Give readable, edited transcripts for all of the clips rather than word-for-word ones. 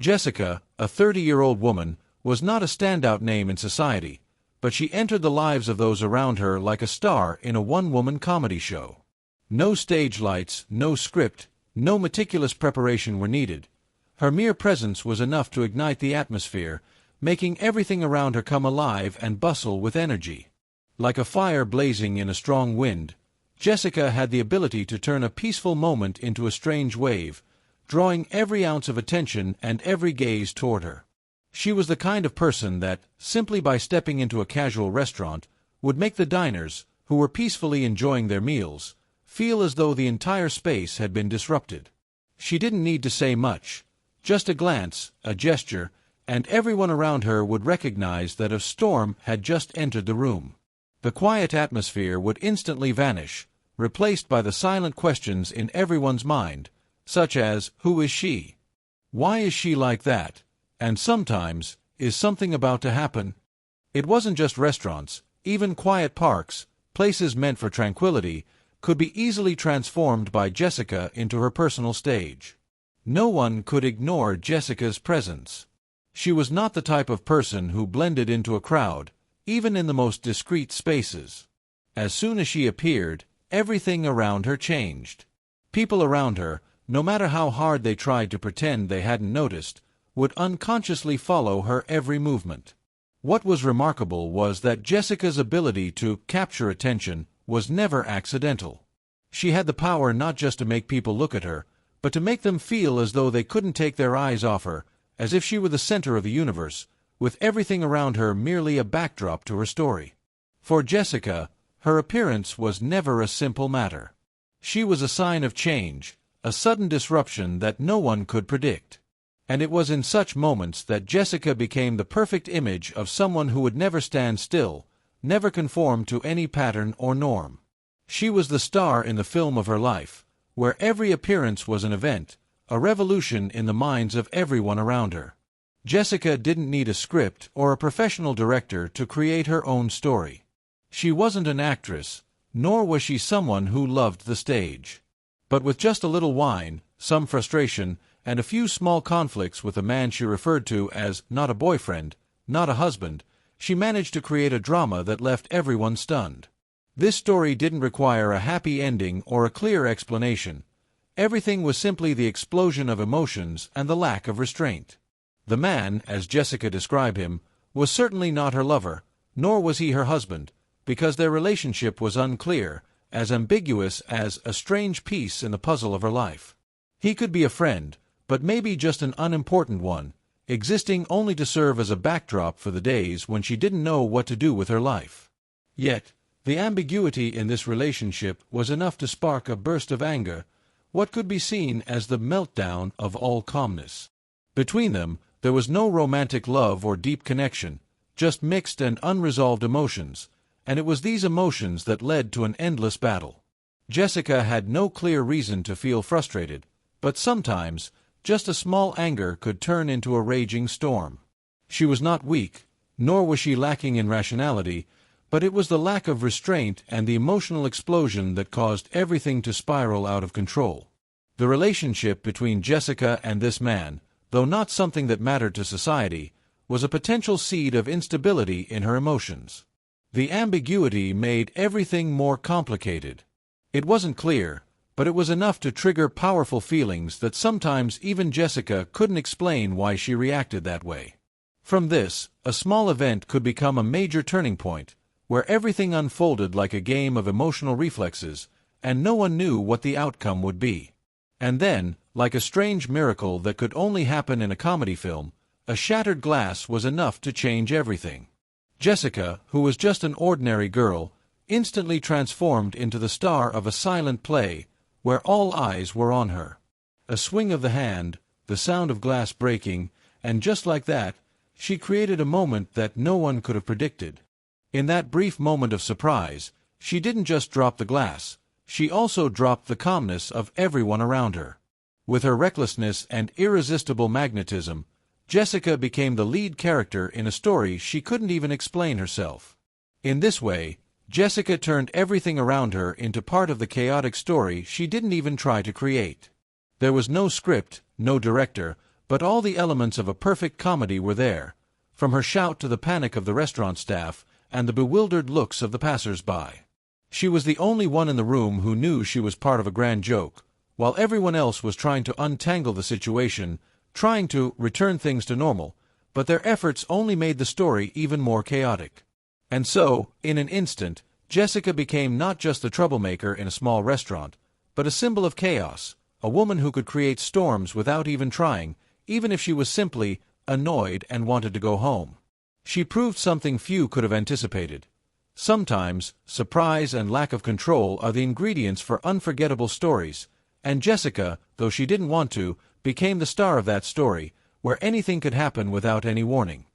Jessica, a 30-year-old woman, was not a standout name in society, but she entered the lives of those around her like a star in a one-woman comedy show. No stage lights, no script, no meticulous preparation were needed. Her mere presence was enough to ignite the atmosphere, making everything around her come alive and bustle with energy. Like a fire blazing in a strong wind, Jessica had the ability to turn a peaceful moment into a strange wave, drawing every ounce of attention and every gaze toward her. She was the kind of person that, simply by stepping into a casual restaurant, would make the diners, who were peacefully enjoying their meals, feel as though the entire space had been disrupted. She didn't need to say much. Just a glance, a gesture, and everyone around her would recognize that a storm had just entered the room. The quiet atmosphere would instantly vanish, replaced by the silent questions in everyone's mind, such as, who is she? Why is she like that? And sometimes, is something about to happen? It wasn't just restaurants, even quiet parks, places meant for tranquility, could be easily transformed by Jessica into her personal stage. No one could ignore Jessica's presence. She was not the type of person who blended into a crowd, even in the most discreet spaces. As soon as she appeared, everything around her changed. People around her, no matter how hard they tried to pretend they hadn't noticed, would unconsciously follow her every movement. What was remarkable was that Jessica's ability to capture attention was never accidental. She had the power not just to make people look at her, but to make them feel as though they couldn't take their eyes off her, as if she were the center of the universe, with everything around her merely a backdrop to her story. For Jessica, her appearance was never a simple matter. She was a sign of change, a sudden disruption that no one could predict. And it was in such moments that Jessica became the perfect image of someone who would never stand still, never conform to any pattern or norm. She was the star in the film of her life, where every appearance was an event, a revolution in the minds of everyone around her. Jessica didn't need a script or a professional director to create her own story. She wasn't an actress, nor was she someone who loved the stage. But with just a little wine, some frustration, and a few small conflicts with a man she referred to as not a boyfriend, not a husband, she managed to create a drama that left everyone stunned. This story didn't require a happy ending or a clear explanation. Everything was simply the explosion of emotions and the lack of restraint. The man, as Jessica described him, was certainly not her lover, nor was he her husband, because their relationship was unclear, as ambiguous as a strange piece in the puzzle of her life. He could be a friend, but maybe just an unimportant one, existing only to serve as a backdrop for the days when she didn't know what to do with her life. Yet, the ambiguity in this relationship was enough to spark a burst of anger, what could be seen as the meltdown of all calmness. Between them, there was no romantic love or deep connection, just mixed and unresolved emotions, and it was these emotions that led to an endless battle. Jessica had no clear reason to feel frustrated, but sometimes, just a small anger could turn into a raging storm. She was not weak, nor was she lacking in rationality, but it was the lack of restraint and the emotional explosion that caused everything to spiral out of control. The relationship between Jessica and this man, though not something that mattered to society, was a potential seed of instability in her emotions. The ambiguity made everything more complicated. It wasn't clear, but it was enough to trigger powerful feelings that sometimes even Jessica couldn't explain why she reacted that way. From this, a small event could become a major turning point, where everything unfolded like a game of emotional reflexes, and no one knew what the outcome would be. And then, like a strange miracle that could only happen in a comedy film, a shattered glass was enough to change everything. Jessica, who was just an ordinary girl, instantly transformed into the star of a silent play, where all eyes were on her. A swing of the hand, the sound of glass breaking, and just like that, she created a moment that no one could have predicted. In that brief moment of surprise, she didn't just drop the glass, she also dropped the calmness of everyone around her. With her recklessness and irresistible magnetism, Jessica became the lead character in a story she couldn't even explain herself. In this way, Jessica turned everything around her into part of the chaotic story she didn't even try to create. There was no script, no director, But all the elements of a perfect comedy were there, from her shout to the panic of the restaurant staff and the bewildered looks of the passers-by. She was the only one in the room who knew she was part of a grand joke, while everyone else was trying to untangle the situation, trying to return things to normal, but their efforts only made the story even more chaotic. And so, in an instant, Jessica became not just the troublemaker in a small restaurant, but a symbol of chaos, a woman who could create storms without even trying, even if she was simply annoyed and wanted to go home. She proved something few could have anticipated. Sometimes, surprise and lack of control are the ingredients for unforgettable stories, and Jessica, though she didn't want to, became the star of that story, where anything could happen without any warning.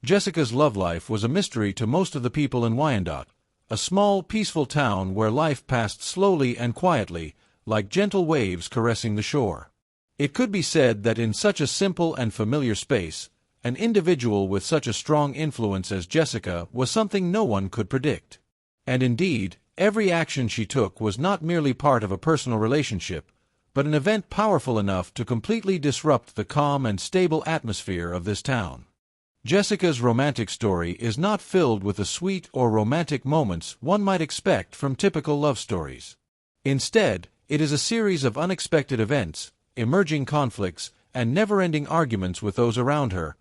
Jessica's love life was a mystery to most of the people in Wyandot, a small, peaceful town where life passed slowly and quietly, like gentle waves caressing the shore. It could be said that in such a simple and familiar space, an individual with such a strong influence as Jessica was something no one could predict. And indeed, every action she took was not merely part of a personal relationship, but an event powerful enough to completely disrupt the calm and stable atmosphere of this town. Jessica's romantic story is not filled with the sweet or romantic moments one might expect from typical love stories. Instead, it is a series of unexpected events, emerging conflicts, and never-ending arguments with those around her,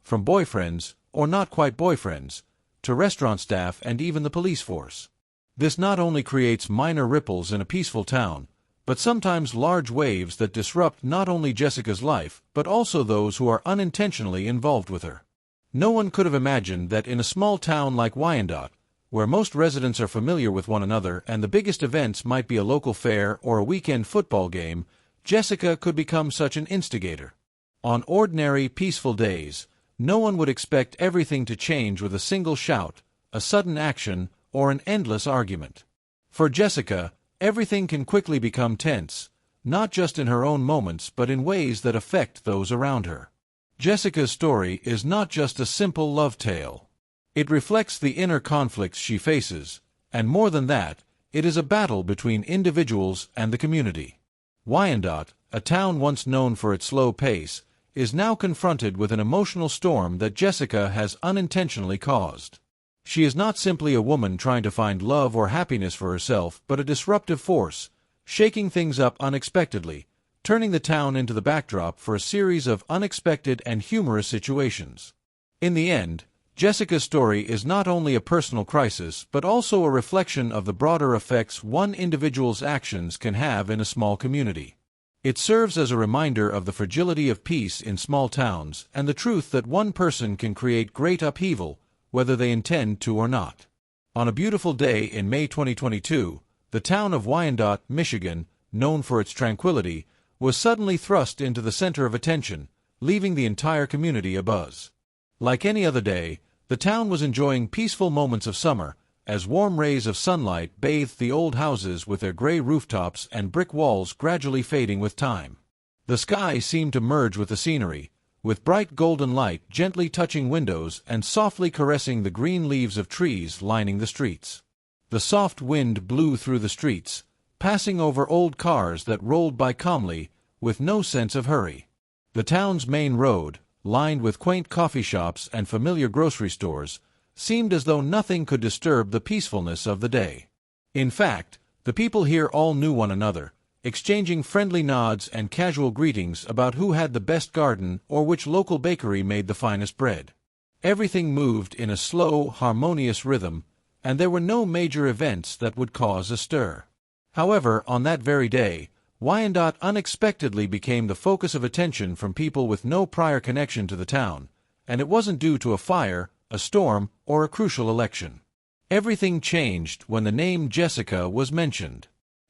from boyfriends, or not quite boyfriends, to restaurant staff and even the police force. This not only creates minor ripples in a peaceful town, but sometimes large waves that disrupt not only Jessica's life, but also those who are unintentionally involved with her. No one could have imagined that in a small town like Wyandot, where most residents are familiar with one another and the biggest events might be a local fair or a weekend football game, Jessica could become such an instigator. On ordinary, peaceful days, no one would expect everything to change with a single shout, a sudden action, or an endless argument. For Jessica, everything can quickly become tense, not just in her own moments but in ways that affect those around her. Jessica's story is not just a simple love tale. It reflects the inner conflicts she faces, and more than that, it is a battle between individuals and the community. Wyandot, a town once known for its slow pace, is now confronted with an emotional storm that Jessica has unintentionally caused. She is not simply a woman trying to find love or happiness for herself, but a disruptive force, shaking things up unexpectedly, turning the town into the backdrop for a series of unexpected and humorous situations. In the end, Jessica's story is not only a personal crisis but also a reflection of the broader effects one individual's actions can have in a small community. It serves as a reminder of the fragility of peace in small towns and the truth that one person can create great upheaval, whether they intend to or not. On a beautiful day in May 2022, the town of Wyandot, Michigan, known for its tranquility, was suddenly thrust into the center of attention, leaving the entire community abuzz. Like any other day, the town was enjoying peaceful moments of summer, as warm rays of sunlight bathed the old houses with their gray rooftops and brick walls gradually fading with time. The sky seemed to merge with the scenery, with bright golden light gently touching windows and softly caressing the green leaves of trees lining the streets. The soft wind blew through the streets, passing over old cars that rolled by calmly, with no sense of hurry. The town's main road, lined with quaint coffee shops and familiar grocery stores, seemed as though nothing could disturb the peacefulness of the day. In fact, the people here all knew one another, exchanging friendly nods and casual greetings about who had the best garden or which local bakery made the finest bread. Everything moved in a slow, harmonious rhythm, and there were no major events that would cause a stir. However, on that very day, Wyandot unexpectedly became the focus of attention from people with no prior connection to the town, and it wasn't due to a fire, a storm, or a crucial election. Everything changed when the name Jessica was mentioned.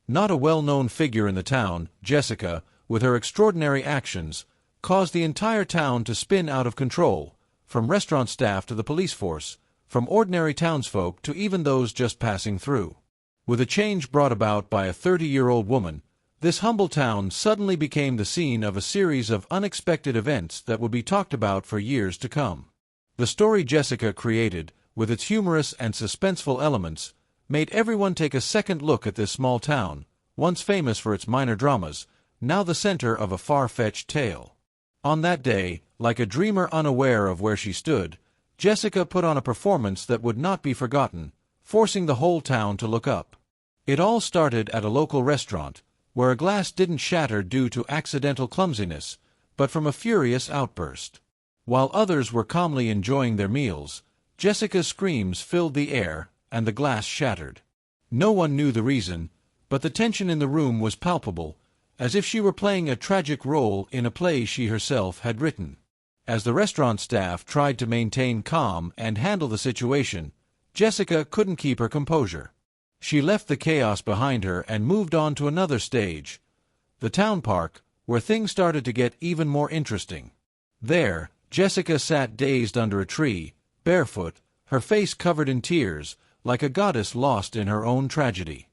Not a well-known figure in the town, Jessica, with her extraordinary actions, caused the entire town to spin out of control, from restaurant staff to the police force, from ordinary townsfolk to even those just passing through. With a change brought about by a 30-year-old woman, this humble town suddenly became the scene of a series of unexpected events that would be talked about for years to come. The story Jessica created, with its humorous and suspenseful elements, made everyone take a second look at this small town, once famous for its minor dramas, now the center of a far-fetched tale. On that day, like a dreamer unaware of where she stood, Jessica put on a performance that would not be forgotten, forcing the whole town to look up. It all started at a local restaurant, where a glass didn't shatter due to accidental clumsiness, but from a furious outburst. While others were calmly enjoying their meals, Jessica's screams filled the air, and the glass shattered. No one knew the reason, but the tension in the room was palpable, as if she were playing a tragic role in a play she herself had written. As the restaurant staff tried to maintain calm and handle the situation, Jessica couldn't keep her composure. She left the chaos behind her and moved on to another stage, the town park, where things started to get even more interesting. There, Jessica sat dazed under a tree, barefoot, her face covered in tears, like a goddess lost in her own tragedy.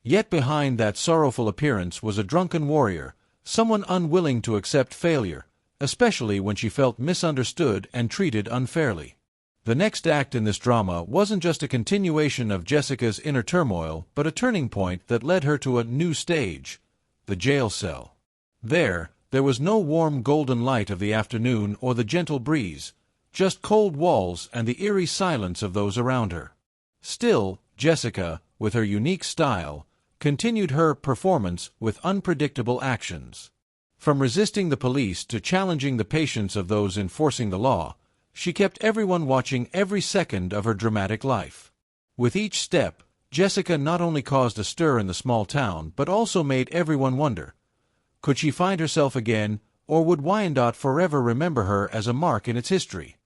Yet behind that sorrowful appearance was a drunken warrior, someone unwilling to accept failure, especially when she felt misunderstood and treated unfairly. The next act in this drama wasn't just a continuation of Jessica's inner turmoil, but a turning point that led her to a new stage, the jail cell. There was no warm golden light of the afternoon or the gentle breeze, just cold walls and the eerie silence of those around her. Still, Jessica, with her unique style, continued her performance with unpredictable actions. From resisting the police to challenging the patience of those enforcing the law, she kept everyone watching every second of her dramatic life. With each step, Jessica not only caused a stir in the small town, but also made everyone wonder, could she find herself again, or would Wyandot forever remember her as a mark in its history?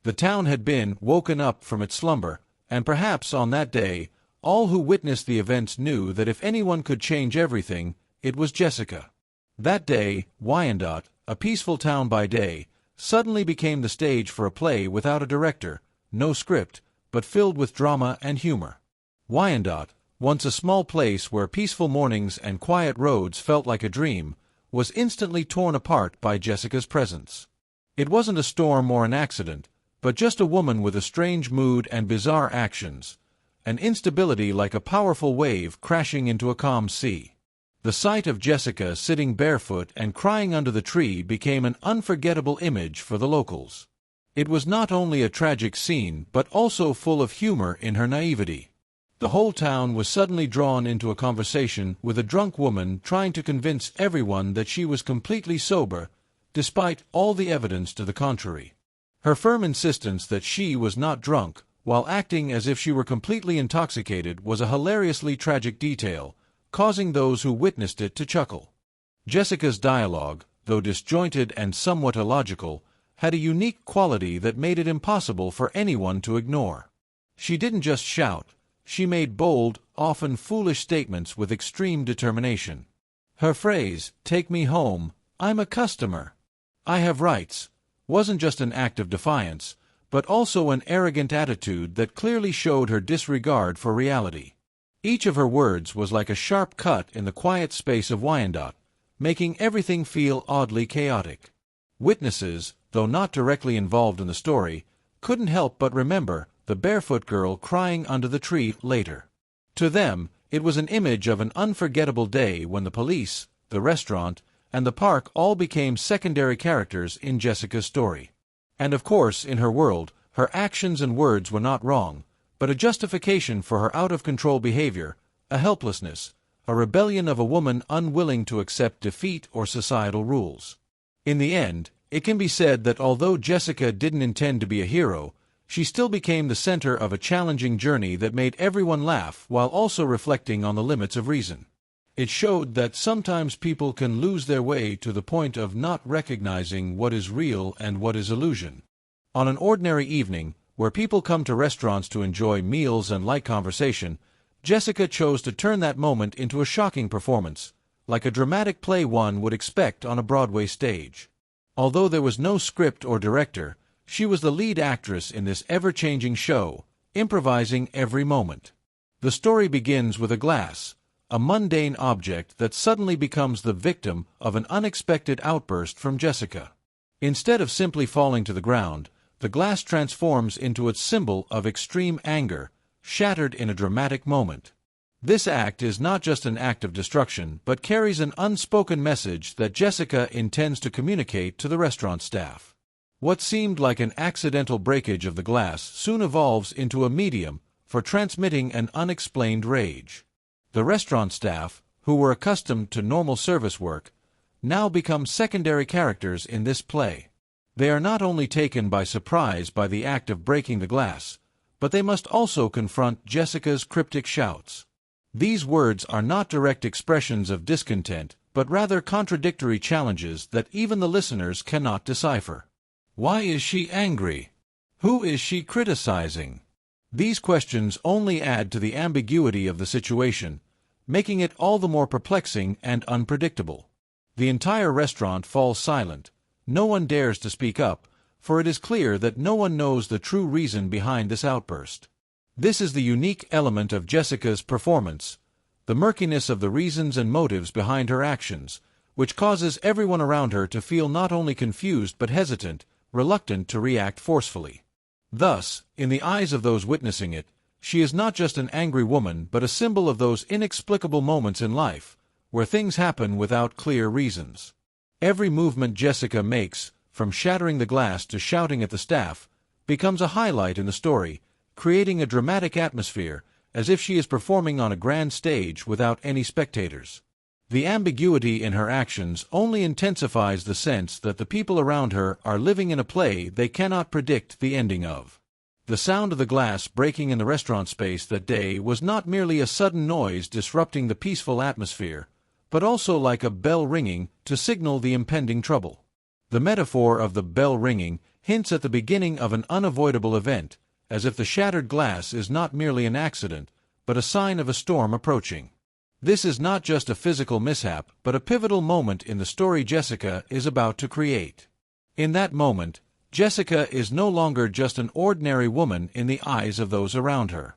The town had been woken up from its slumber, and perhaps on that day, all who witnessed the events knew that if anyone could change everything, it was Jessica. That day, Wyandot, a peaceful town by day, suddenly became the stage for a play without a director, no script, but filled with drama and humor. Wyandot, once a small place where peaceful mornings and quiet roads felt like a dream, was instantly torn apart by Jessica's presence. It wasn't a storm or an accident, but just a woman with a strange mood and bizarre actions, an instability like a powerful wave crashing into a calm sea. The sight of Jessica sitting barefoot and crying under the tree became an unforgettable image for the locals. It was not only a tragic scene, but also full of humor in her naivety. The whole town was suddenly drawn into a conversation with a drunk woman trying to convince everyone that she was completely sober, despite all the evidence to the contrary. Her firm insistence that she was not drunk, while acting as if she were completely intoxicated, was a hilariously tragic detail, causing those who witnessed it to chuckle. Jessica's dialogue, though disjointed and somewhat illogical, had a unique quality that made it impossible for anyone to ignore. She didn't just shout, she made bold, often foolish statements with extreme determination. Her phrase, "Take me home, I'm a customer, I have rights," wasn't just an act of defiance, but also an arrogant attitude that clearly showed her disregard for reality. Each of her words was like a sharp cut in the quiet space of Wyandot, making everything feel oddly chaotic. Witnesses, though not directly involved in the story, couldn't help but remember the barefoot girl crying under the tree later. To them, it was an image of an unforgettable day when the police, the restaurant, and the park all became secondary characters in Jessica's story. And of course, in her world, her actions and words were not wrong, but a justification for her out-of-control behavior, a helplessness, a rebellion of a woman unwilling to accept defeat or societal rules. In the end, it can be said that although Jessica didn't intend to be a hero, she still became the center of a challenging journey that made everyone laugh while also reflecting on the limits of reason. It showed that sometimes people can lose their way to the point of not recognizing what is real and what is illusion. On an ordinary evening, where people come to restaurants to enjoy meals and light conversation, Jessica chose to turn that moment into a shocking performance, like a dramatic play one would expect on a Broadway stage. Although there was no script or director, she was the lead actress in this ever-changing show, improvising every moment. The story begins with a glass, a mundane object that suddenly becomes the victim of an unexpected outburst from Jessica. Instead of simply falling to the ground, the glass transforms into its symbol of extreme anger, shattered in a dramatic moment. This act is not just an act of destruction, but carries an unspoken message that Jessica intends to communicate to the restaurant staff. What seemed like an accidental breakage of the glass soon evolves into a medium for transmitting an unexplained rage. The restaurant staff, who were accustomed to normal service work, now become secondary characters in this play. They are not only taken by surprise by the act of breaking the glass, but they must also confront Jessica's cryptic shouts. These words are not direct expressions of discontent, but rather contradictory challenges that even the listeners cannot decipher. Why is she angry? Who is she criticizing? These questions only add to the ambiguity of the situation, making it all the more perplexing and unpredictable. The entire restaurant falls silent. No one dares to speak up, for it is clear that no one knows the true reason behind this outburst. This is the unique element of Jessica's performance, the murkiness of the reasons and motives behind her actions, which causes everyone around her to feel not only confused but hesitant, reluctant to react forcefully. Thus, in the eyes of those witnessing it, she is not just an angry woman but a symbol of those inexplicable moments in life, where things happen without clear reasons. Every movement Jessica makes, from shattering the glass to shouting at the staff, becomes a highlight in the story, creating a dramatic atmosphere, as if she is performing on a grand stage without any spectators. The ambiguity in her actions only intensifies the sense that the people around her are living in a play they cannot predict the ending of. The sound of the glass breaking in the restaurant space that day was not merely a sudden noise disrupting the peaceful atmosphere, but also like a bell ringing to signal the impending trouble. The metaphor of the bell ringing hints at the beginning of an unavoidable event, as if the shattered glass is not merely an accident, but a sign of a storm approaching. This is not just a physical mishap, but a pivotal moment in the story Jessica is about to create. In that moment, Jessica is no longer just an ordinary woman in the eyes of those around her.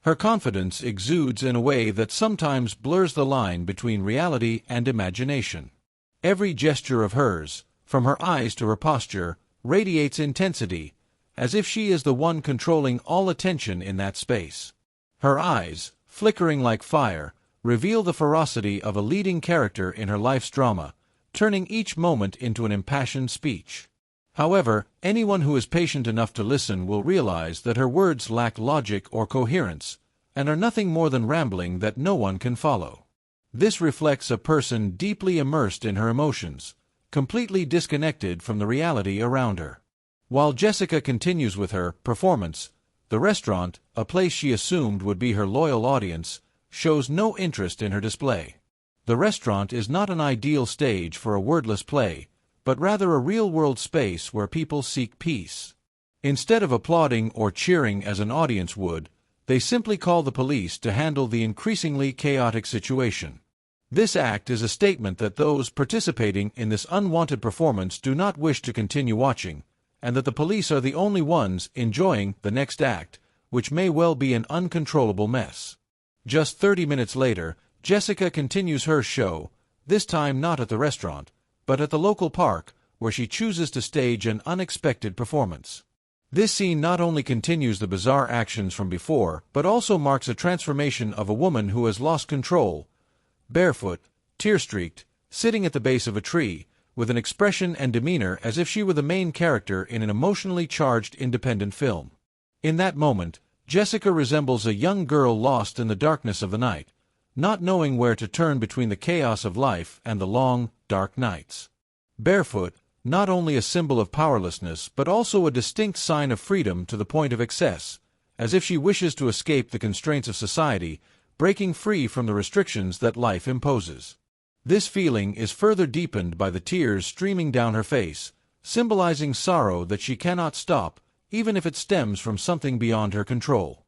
Her confidence exudes in a way that sometimes blurs the line between reality and imagination. Every gesture of hers, from her eyes to her posture, radiates intensity, as if she is the one controlling all attention in that space. Her eyes, flickering like fire, reveal the ferocity of a leading character in her life's drama, turning each moment into an impassioned speech. However, anyone who is patient enough to listen will realize that her words lack logic or coherence, and are nothing more than rambling that no one can follow. This reflects a person deeply immersed in her emotions, completely disconnected from the reality around her. While Jessica continues with her performance, the restaurant, a place she assumed would be her loyal audience, shows no interest in her display. The restaurant is not an ideal stage for a wordless play, but rather a real-world space where people seek peace. Instead of applauding or cheering as an audience would, they simply call the police to handle the increasingly chaotic situation. This act is a statement that those participating in this unwanted performance do not wish to continue watching, and that the police are the only ones enjoying the next act, which may well be an uncontrollable mess. Just 30 minutes later, Jessica continues her show, this time not at the restaurant, but at the local park, where she chooses to stage an unexpected performance. This scene not only continues the bizarre actions from before, but also marks a transformation of a woman who has lost control, barefoot, tear-streaked, sitting at the base of a tree, with an expression and demeanor as if she were the main character in an emotionally charged independent film. In that moment, Jessica resembles a young girl lost in the darkness of the night, not knowing where to turn between the chaos of life and the long, dark nights. Barefoot, not only a symbol of powerlessness but also a distinct sign of freedom to the point of excess, as if she wishes to escape the constraints of society, breaking free from the restrictions that life imposes. This feeling is further deepened by the tears streaming down her face, symbolizing sorrow that she cannot stop, even if it stems from something beyond her control.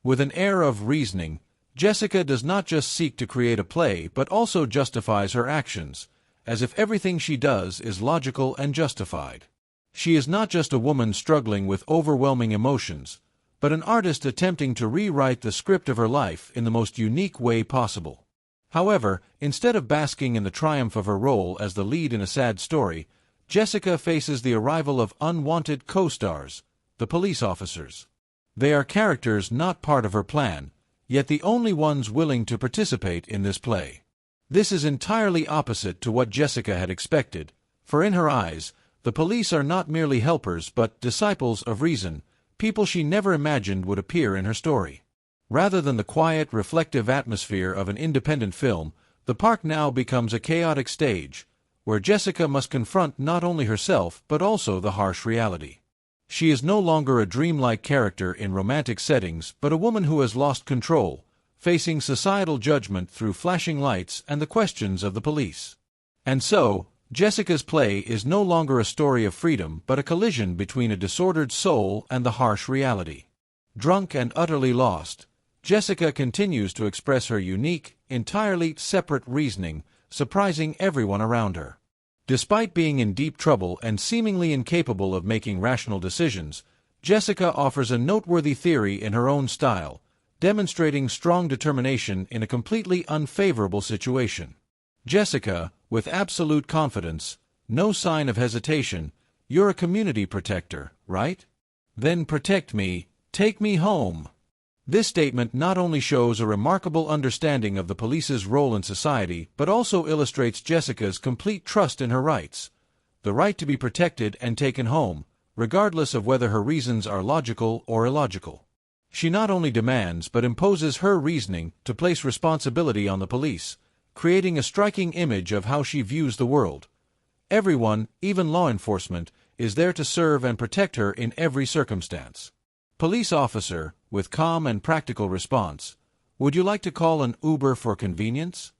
With an air of reasoning, Jessica does not just seek to create a play but also justifies her actions, as if everything she does is logical and justified. She is not just a woman struggling with overwhelming emotions, but an artist attempting to rewrite the script of her life in the most unique way possible. However, instead of basking in the triumph of her role as the lead in a sad story, Jessica faces the arrival of unwanted co-stars, the police officers. They are characters not part of her plan, yet the only ones willing to participate in this play. This is entirely opposite to what Jessica had expected, for in her eyes, the police are not merely helpers but disciples of reason, people she never imagined would appear in her story. Rather than the quiet, reflective atmosphere of an independent film, the park now becomes a chaotic stage, where Jessica must confront not only herself but also the harsh reality. She is no longer a dreamlike character in romantic settings but a woman who has lost control, facing societal judgment through flashing lights and the questions of the police. And so, Jessica's play is no longer a story of freedom but a collision between a disordered soul and the harsh reality. Drunk and utterly lost, Jessica continues to express her unique, entirely separate reasoning, surprising everyone around her. Despite being in deep trouble and seemingly incapable of making rational decisions, Jessica offers a noteworthy theory in her own style, demonstrating strong determination in a completely unfavorable situation. Jessica, with absolute confidence, no sign of hesitation, "You're a community protector, right? Then protect me, take me home." This statement not only shows a remarkable understanding of the police's role in society but also illustrates Jessica's complete trust in her rights, the right to be protected and taken home, regardless of whether her reasons are logical or illogical. She not only demands but imposes her reasoning to place responsibility on the police, creating a striking image of how she views the world. Everyone, even law enforcement, is there to serve and protect her in every circumstance. Police officer, with calm and practical response, "Would you like to call an Uber for convenience?"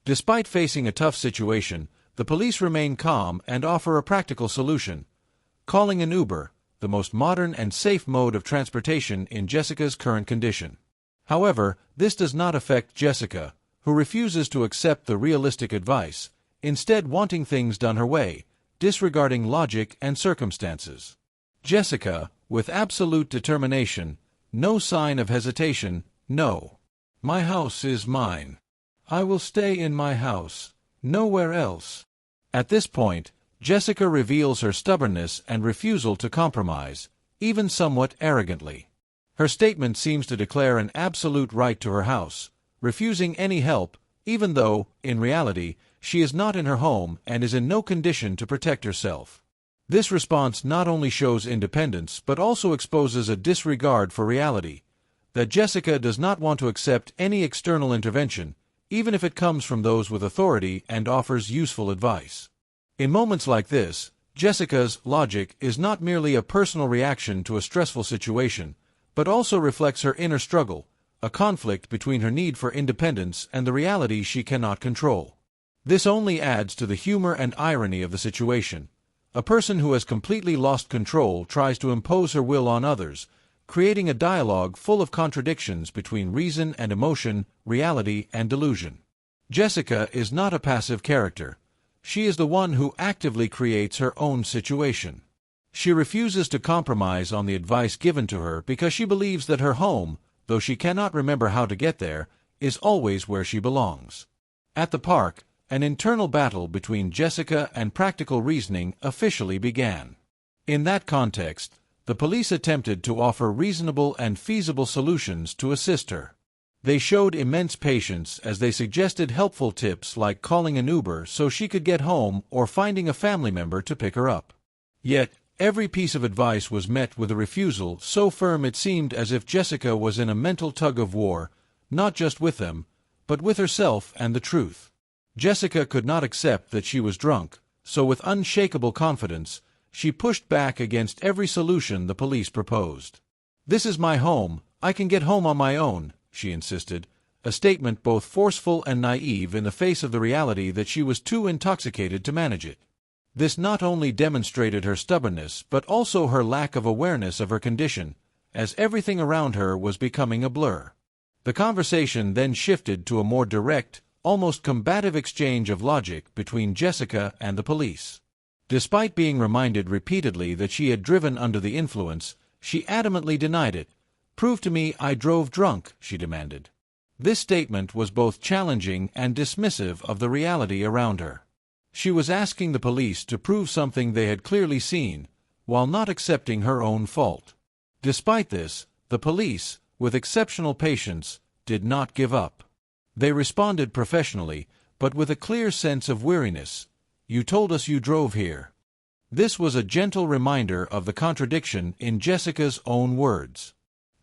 Despite facing a tough situation, the police remain calm and offer a practical solution. Calling an Uber, the most modern and safe mode of transportation in Jessica's current condition. However, this does not affect Jessica, who refuses to accept the realistic advice, instead wanting things done her way, disregarding logic and circumstances. Jessica, with absolute determination, no sign of hesitation, "No. My house is mine. I will stay in my house, nowhere else." At this point, Jessica reveals her stubbornness and refusal to compromise, even somewhat arrogantly. Her statement seems to declare an absolute right to her house, refusing any help, even though, in reality, she is not in her home and is in no condition to protect herself. This response not only shows independence but also exposes a disregard for reality, that Jessica does not want to accept any external intervention, even if it comes from those with authority and offers useful advice. In moments like this, Jessica's logic is not merely a personal reaction to a stressful situation, but also reflects her inner struggle, a conflict between her need for independence and the reality she cannot control. This only adds to the humor and irony of the situation. A person who has completely lost control tries to impose her will on others, creating a dialogue full of contradictions between reason and emotion, reality and delusion. Jessica is not a passive character. She is the one who actively creates her own situation. She refuses to compromise on the advice given to her because she believes that her home, though she cannot remember how to get there, is always where she belongs. At the park, an internal battle between Jessica and practical reasoning officially began. In that context, the police attempted to offer reasonable and feasible solutions to assist her. They showed immense patience as they suggested helpful tips like calling an Uber so she could get home or finding a family member to pick her up. Yet, every piece of advice was met with a refusal so firm it seemed as if Jessica was in a mental tug-of-war, not just with them, but with herself and the truth. Jessica could not accept that she was drunk, so with unshakable confidence, she pushed back against every solution the police proposed. "This is my home, I can get home on my own," she insisted, a statement both forceful and naive in the face of the reality that she was too intoxicated to manage it. This not only demonstrated her stubbornness but also her lack of awareness of her condition, as everything around her was becoming a blur. The conversation then shifted to a more direct, almost combative exchange of logic between Jessica and the police. Despite being reminded repeatedly that she had driven under the influence, she adamantly denied it. "Prove to me I drove drunk," she demanded. This statement was both challenging and dismissive of the reality around her. She was asking the police to prove something they had clearly seen, while not accepting her own fault. Despite this, the police, with exceptional patience, did not give up. They responded professionally, but with a clear sense of weariness. "You told us you drove here." This was a gentle reminder of the contradiction in Jessica's own words.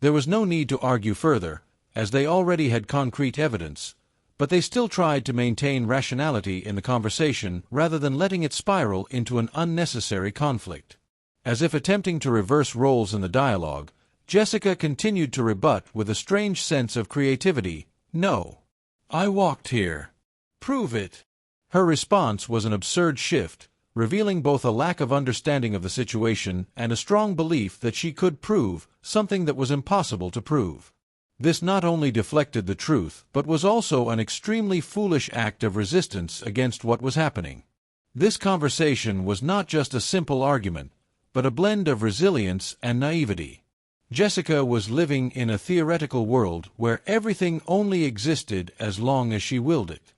There was no need to argue further, as they already had concrete evidence, but they still tried to maintain rationality in the conversation rather than letting it spiral into an unnecessary conflict. As if attempting to reverse roles in the dialogue, Jessica continued to rebut with a strange sense of creativity. "No. I walked here." "Prove it." Her response was an absurd shift, revealing both a lack of understanding of the situation and a strong belief that she could prove something that was impossible to prove. This not only deflected the truth, but was also an extremely foolish act of resistance against what was happening. This conversation was not just a simple argument, but a blend of resilience and naivety. Jessica was living in a theoretical world where everything only existed as long as she willed it.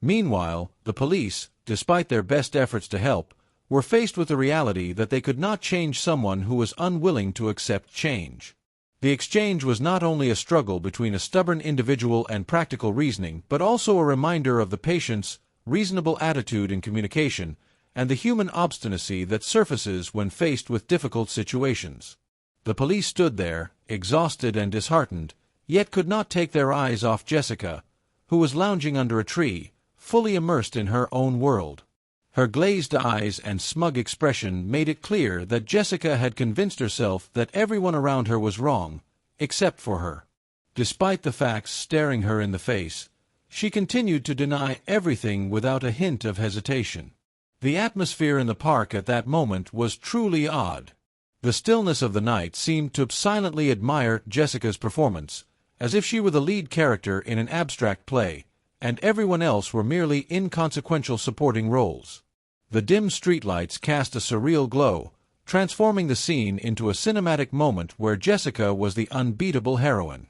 Meanwhile, the police, despite their best efforts to help, were faced with the reality that they could not change someone who was unwilling to accept change. The exchange was not only a struggle between a stubborn individual and practical reasoning, but also a reminder of the patient's reasonable attitude in communication and the human obstinacy that surfaces when faced with difficult situations. The police stood there, exhausted and disheartened, yet could not take their eyes off Jessica, who was lounging under a tree, fully immersed in her own world. Her glazed eyes and smug expression made it clear that Jessica had convinced herself that everyone around her was wrong, except for her. Despite the facts staring her in the face, she continued to deny everything without a hint of hesitation. The atmosphere in the park at that moment was truly odd. The stillness of the night seemed to silently admire Jessica's performance, as if she were the lead character in an abstract play, and everyone else were merely inconsequential supporting roles. The dim streetlights cast a surreal glow, transforming the scene into a cinematic moment where Jessica was the unbeatable heroine.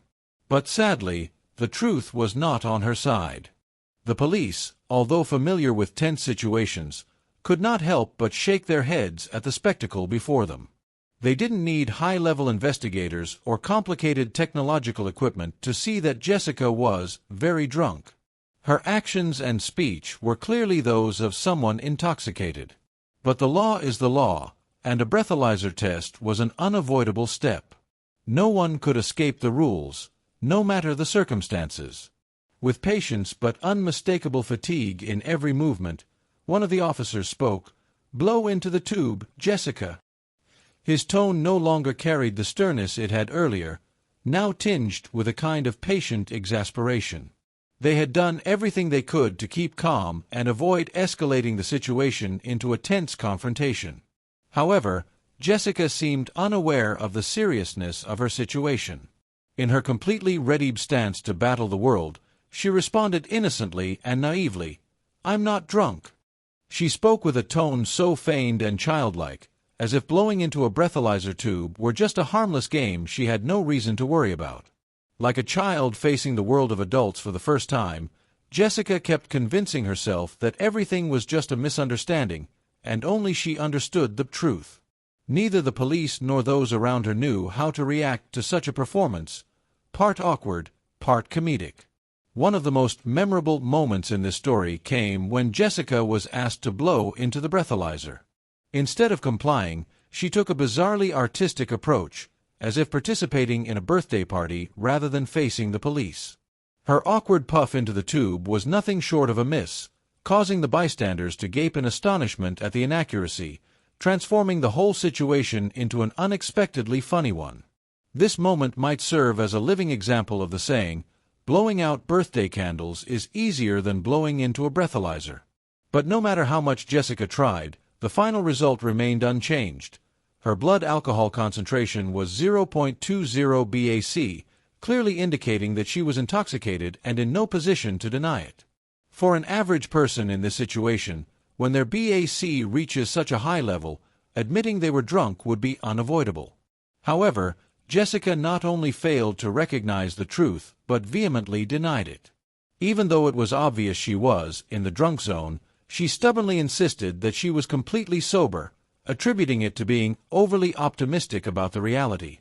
But sadly, the truth was not on her side. The police, although familiar with tense situations, could not help but shake their heads at the spectacle before them. They didn't need high-level investigators or complicated technological equipment to see that Jessica was very drunk. Her actions and speech were clearly those of someone intoxicated. But the law is the law, and a breathalyzer test was an unavoidable step. No one could escape the rules, no matter the circumstances. With patience but unmistakable fatigue in every movement, one of the officers spoke. "Blow into the tube, Jessica." His tone no longer carried the sternness it had earlier, now tinged with a kind of patient exasperation. They had done everything they could to keep calm and avoid escalating the situation into a tense confrontation. However, Jessica seemed unaware of the seriousness of her situation. In her completely ready stance to battle the world, she responded innocently and naively, "I'm not drunk." She spoke with a tone so feigned and childlike, as if blowing into a breathalyzer tube were just a harmless game she had no reason to worry about. Like a child facing the world of adults for the first time, Jessica kept convincing herself that everything was just a misunderstanding, and only she understood the truth. Neither the police nor those around her knew how to react to such a performance, part awkward, part comedic. One of the most memorable moments in this story came when Jessica was asked to blow into the breathalyzer. Instead of complying, she took a bizarrely artistic approach, as if participating in a birthday party rather than facing the police. Her awkward puff into the tube was nothing short of a miss, causing the bystanders to gape in astonishment at the inaccuracy, transforming the whole situation into an unexpectedly funny one. This moment might serve as a living example of the saying, "Blowing out birthday candles is easier than blowing into a breathalyzer." But no matter how much Jessica tried, the final result remained unchanged. Her blood alcohol concentration was 0.20 BAC, clearly indicating that she was intoxicated and in no position to deny it. For an average person in this situation, when their BAC reaches such a high level, admitting they were drunk would be unavoidable. However, Jessica not only failed to recognize the truth, but vehemently denied it. Even though it was obvious she was, in the drunk zone, she stubbornly insisted that she was completely sober, attributing it to being overly optimistic about the reality.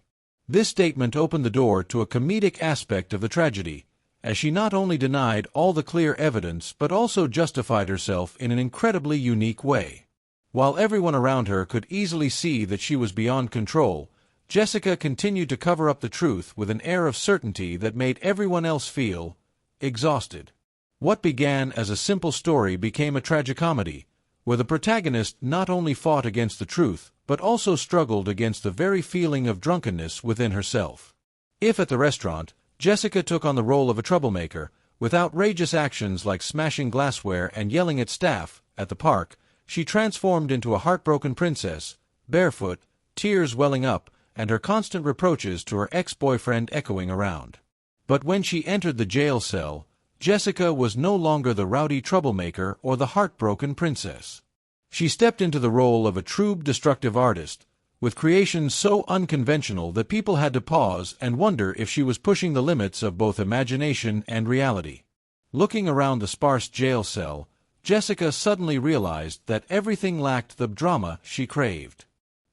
This statement opened the door to a comedic aspect of the tragedy, as she not only denied all the clear evidence but also justified herself in an incredibly unique way. While everyone around her could easily see that she was beyond control, Jessica continued to cover up the truth with an air of certainty that made everyone else feel exhausted. What began as a simple story became a tragicomedy, where the protagonist not only fought against the truth, but also struggled against the very feeling of drunkenness within herself. If at the restaurant, Jessica took on the role of a troublemaker, with outrageous actions like smashing glassware and yelling at staff, at the park, she transformed into a heartbroken princess, barefoot, tears welling up, and her constant reproaches to her ex-boyfriend echoing around. But when she entered the jail cell, Jessica was no longer the rowdy troublemaker or the heartbroken princess. She stepped into the role of a true destructive artist, with creations so unconventional that people had to pause and wonder if she was pushing the limits of both imagination and reality. Looking around the sparse jail cell, Jessica suddenly realized that everything lacked the drama she craved.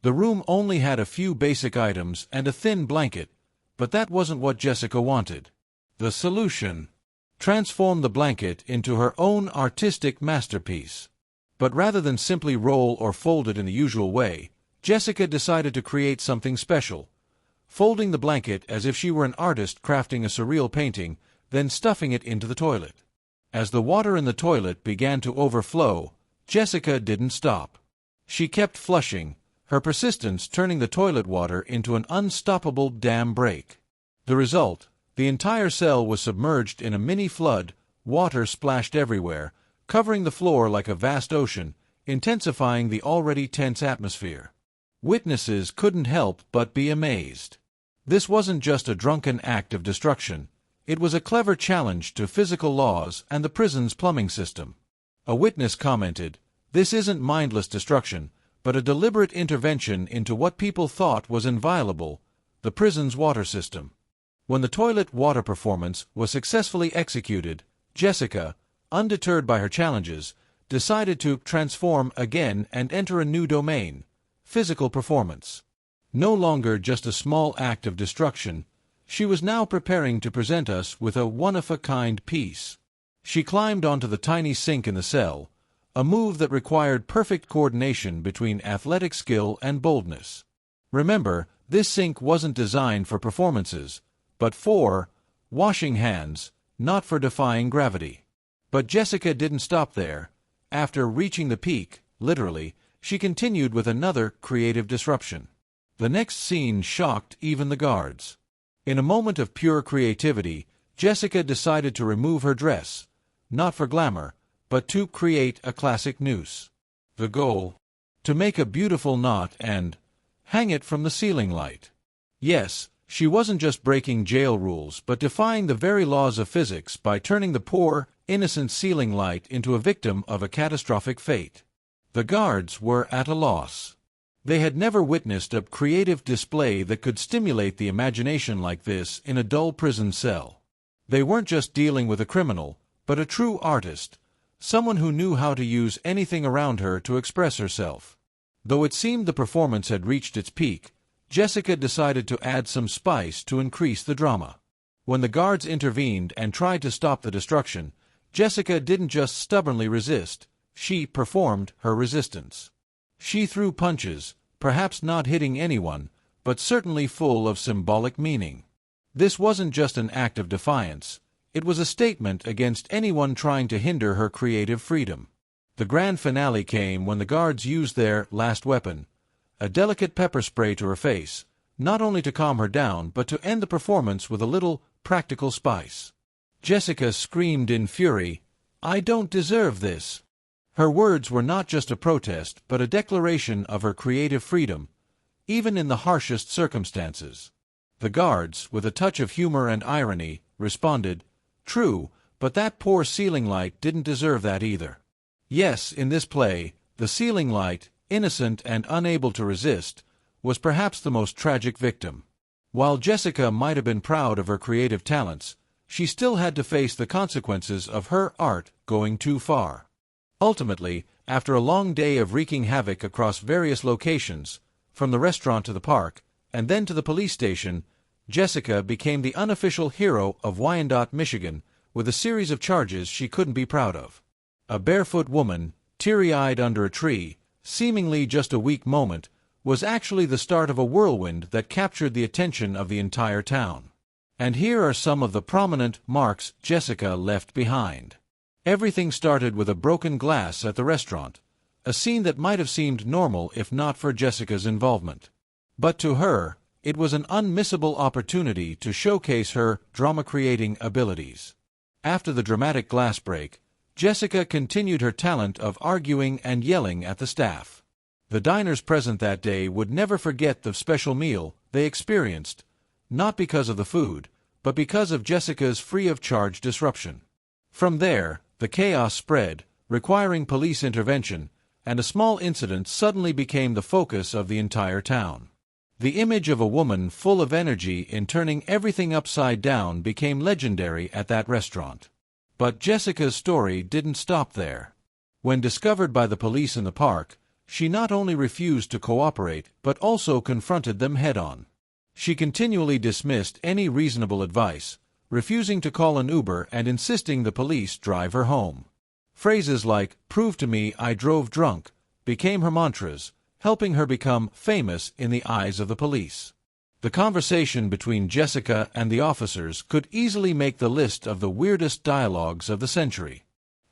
The room only had a few basic items and a thin blanket, but that wasn't what Jessica wanted. The solution: transform the blanket into her own artistic masterpiece. But rather than simply roll or fold it in the usual way, Jessica decided to create something special, folding the blanket as if she were an artist crafting a surreal painting, then stuffing it into the toilet. As the water in the toilet began to overflow, Jessica didn't stop. She kept flushing, her persistence turning the toilet water into an unstoppable dam break. The result: the entire cell was submerged in a mini flood, water splashed everywhere, covering the floor like a vast ocean, intensifying the already tense atmosphere. Witnesses couldn't help but be amazed. This wasn't just a drunken act of destruction. It was a clever challenge to physical laws and the prison's plumbing system. A witness commented, "This isn't mindless destruction, but a deliberate intervention into what people thought was inviolable, the prison's water system." When the toilet water performance was successfully executed, Jessica, undeterred by her challenges, decided to transform again and enter a new domain: physical performance. No longer just a small act of destruction, she was now preparing to present us with a one-of-a-kind piece. She climbed onto the tiny sink in the cell, a move that required perfect coordination between athletic skill and boldness. Remember, this sink wasn't designed for performances, but for washing hands, not for defying gravity. But Jessica didn't stop there. After reaching the peak, literally, she continued with another creative disruption. The next scene shocked even the guards. In a moment of pure creativity, Jessica decided to remove her dress, not for glamour, but to create a classic noose. The goal: to make a beautiful knot and hang it from the ceiling light. Yes, she wasn't just breaking jail rules but defying the very laws of physics by turning the poor, innocent ceiling light into a victim of a catastrophic fate. The guards were at a loss. They had never witnessed a creative display that could stimulate the imagination like this in a dull prison cell. They weren't just dealing with a criminal, but a true artist, someone who knew how to use anything around her to express herself. Though it seemed the performance had reached its peak, Jessica decided to add some spice to increase the drama. When the guards intervened and tried to stop the destruction, Jessica didn't just stubbornly resist, she performed her resistance. She threw punches, perhaps not hitting anyone, but certainly full of symbolic meaning. This wasn't just an act of defiance, it was a statement against anyone trying to hinder her creative freedom. The grand finale came when the guards used their last weapon, a delicate pepper spray to her face, not only to calm her down but to end the performance with a little practical spice. Jessica screamed in fury, "I don't deserve this." Her words were not just a protest but a declaration of her creative freedom, even in the harshest circumstances. The guards, with a touch of humor and irony, responded, "True, but that poor ceiling light didn't deserve that either." Yes, in this play, the ceiling light, innocent and unable to resist, was perhaps the most tragic victim. While Jessica might have been proud of her creative talents, she still had to face the consequences of her art going too far. Ultimately, after a long day of wreaking havoc across various locations, from the restaurant to the park, and then to the police station, Jessica became the unofficial hero of Wyandot, Michigan, with a series of charges she couldn't be proud of. A barefoot woman, teary-eyed under a tree, seemingly just a weak moment, was actually the start of a whirlwind that captured the attention of the entire town. And here are some of the prominent marks Jessica left behind. Everything started with a broken glass at the restaurant, a scene that might have seemed normal if not for Jessica's involvement. But to her, it was an unmissable opportunity to showcase her drama-creating abilities. After the dramatic glass break, Jessica continued her talent of arguing and yelling at the staff. The diners present that day would never forget the special meal they experienced, not because of the food, but because of Jessica's free-of-charge disruption. From there, the chaos spread, requiring police intervention, and a small incident suddenly became the focus of the entire town. The image of a woman full of energy in turning everything upside down became legendary at that restaurant. But Jessica's story didn't stop there. When discovered by the police in the park, she not only refused to cooperate but also confronted them head-on. She continually dismissed any reasonable advice, refusing to call an Uber and insisting the police drive her home. Phrases like, "Prove to me I drove drunk," became her mantras, helping her become famous in the eyes of the police. The conversation between Jessica and the officers could easily make the list of the weirdest dialogues of the century.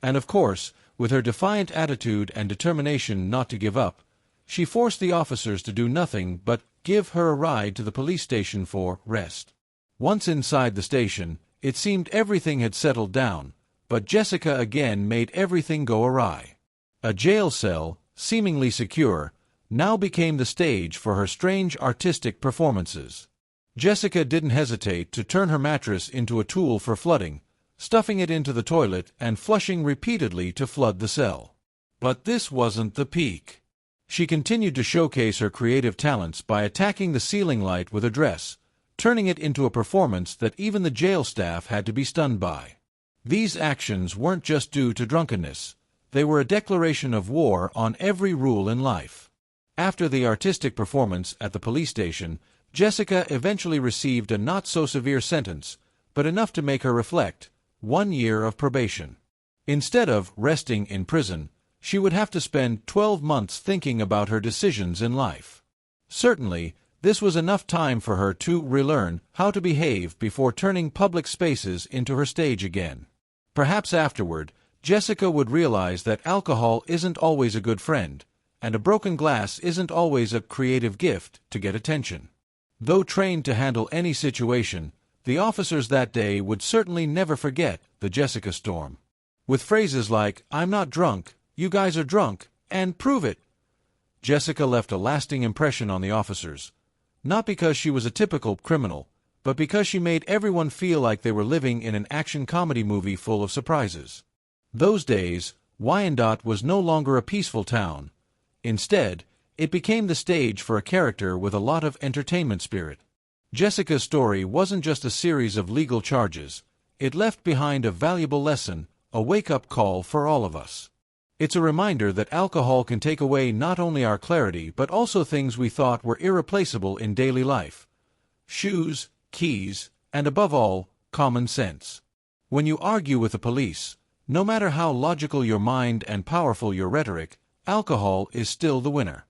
And of course, with her defiant attitude and determination not to give up, she forced the officers to do nothing but give her a ride to the police station for rest. Once inside the station, it seemed everything had settled down, but Jessica again made everything go awry. A jail cell, seemingly secure, now became the stage for her strange artistic performances. Jessica didn't hesitate to turn her mattress into a tool for flooding, stuffing it into the toilet and flushing repeatedly to flood the cell. But this wasn't the peak. She continued to showcase her creative talents by attacking the ceiling light with a dress, turning it into a performance that even the jail staff had to be stunned by. These actions weren't just due to drunkenness. They were a declaration of war on every rule in life. After the artistic performance at the police station, Jessica eventually received a not-so-severe sentence, but enough to make her reflect: 1 year of probation. Instead of resting in prison, she would have to spend 12 months thinking about her decisions in life. Certainly, this was enough time for her to relearn how to behave before turning public spaces into her stage again. Perhaps afterward, Jessica would realize that alcohol isn't always a good friend, and a broken glass isn't always a creative gift to get attention. Though trained to handle any situation, the officers that day would certainly never forget the Jessica storm. With phrases like, "I'm not drunk," "You guys are drunk," and "Prove it," Jessica left a lasting impression on the officers, not because she was a typical criminal, but because she made everyone feel like they were living in an action comedy movie full of surprises. Those days, Wyandot was no longer a peaceful town. Instead, it became the stage for a character with a lot of entertainment spirit. Jessica's story wasn't just a series of legal charges. It left behind a valuable lesson, a wake-up call for all of us. It's a reminder that alcohol can take away not only our clarity but also things we thought were irreplaceable in daily life: shoes, keys, and above all, common sense. When you argue with the police, no matter how logical your mind and powerful your rhetoric, alcohol is still the winner.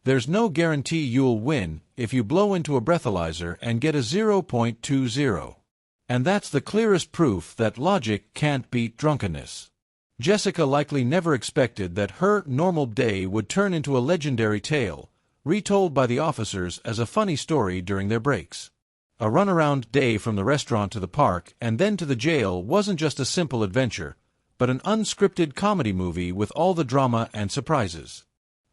There's no guarantee you'll win if you blow into a breathalyzer and get a 0.20. And that's the clearest proof that logic can't beat drunkenness. Jessica likely never expected that her normal day would turn into a legendary tale, retold by the officers as a funny story during their breaks. A runaround day from the restaurant to the park and then to the jail wasn't just a simple adventure, but an unscripted comedy movie with all the drama and surprises.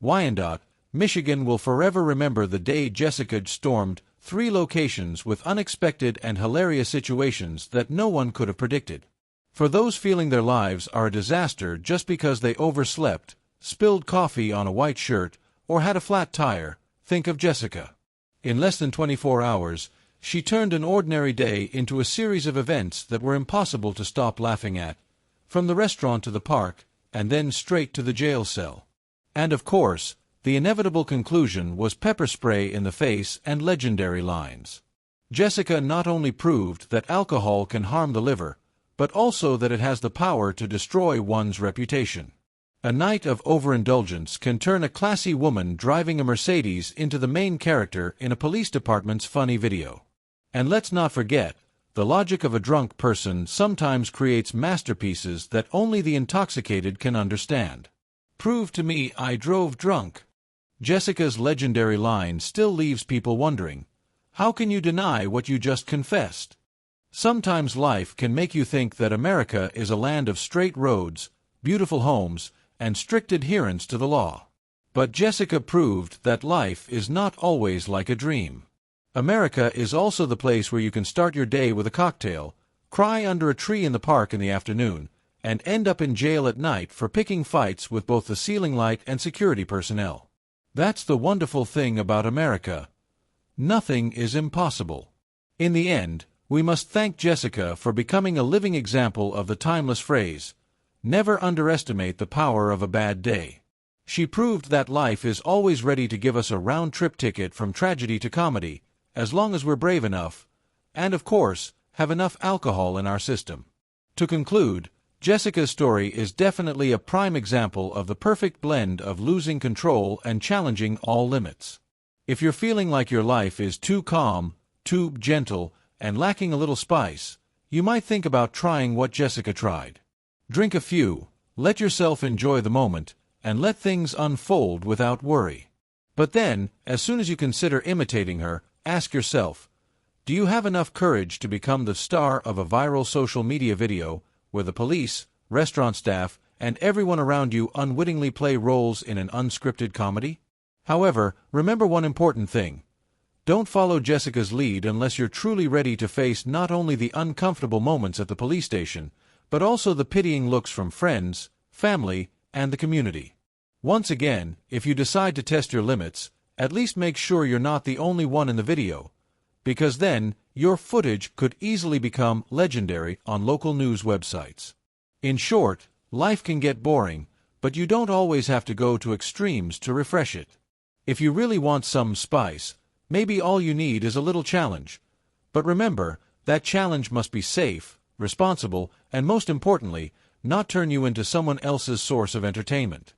Wyandot, Michigan will forever remember the day Jessica stormed 3 locations with unexpected and hilarious situations that no one could have predicted. For those feeling their lives are a disaster just because they overslept, spilled coffee on a white shirt, or had a flat tire, think of Jessica. In less than 24 hours, she turned an ordinary day into a series of events that were impossible to stop laughing at, from the restaurant to the park, and then straight to the jail cell. And of course, the inevitable conclusion was pepper spray in the face and legendary lines. Jessica not only proved that alcohol can harm the liver, but also that it has the power to destroy one's reputation. A night of overindulgence can turn a classy woman driving a Mercedes into the main character in a police department's funny video. And let's not forget, the logic of a drunk person sometimes creates masterpieces that only the intoxicated can understand. "Prove to me I drove drunk." Jessica's legendary line still leaves people wondering, how can you deny what you just confessed? Sometimes life can make you think that America is a land of straight roads, beautiful homes, and strict adherence to the law. But Jessica proved that life is not always like a dream. America is also the place where you can start your day with a cocktail, cry under a tree in the park in the afternoon, and end up in jail at night for picking fights with both the ceiling light and security personnel. That's the wonderful thing about America. Nothing is impossible. In the end, we must thank Jessica for becoming a living example of the timeless phrase, "Never underestimate the power of a bad day." She proved that life is always ready to give us a round-trip ticket from tragedy to comedy, as long as we're brave enough, and of course, have enough alcohol in our system. To conclude, Jessica's story is definitely a prime example of the perfect blend of losing control and challenging all limits. If you're feeling like your life is too calm, too gentle, and lacking a little spice, you might think about trying what Jessica tried. Drink a few, let yourself enjoy the moment, and let things unfold without worry. But then, as soon as you consider imitating her, ask yourself, do you have enough courage to become the star of a viral social media video where the police, restaurant staff, and everyone around you unwittingly play roles in an unscripted comedy? However, remember one important thing. Don't follow Jessica's lead unless you're truly ready to face not only the uncomfortable moments at the police station, but also the pitying looks from friends, family, and the community. Once again, if you decide to test your limits, at least make sure you're not the only one in the video, because then your footage could easily become legendary on local news websites. In short, life can get boring, but you don't always have to go to extremes to refresh it. If you really want some spice, maybe all you need is a little challenge. But remember, that challenge must be safe, responsible, and most importantly, not turn you into someone else's source of entertainment.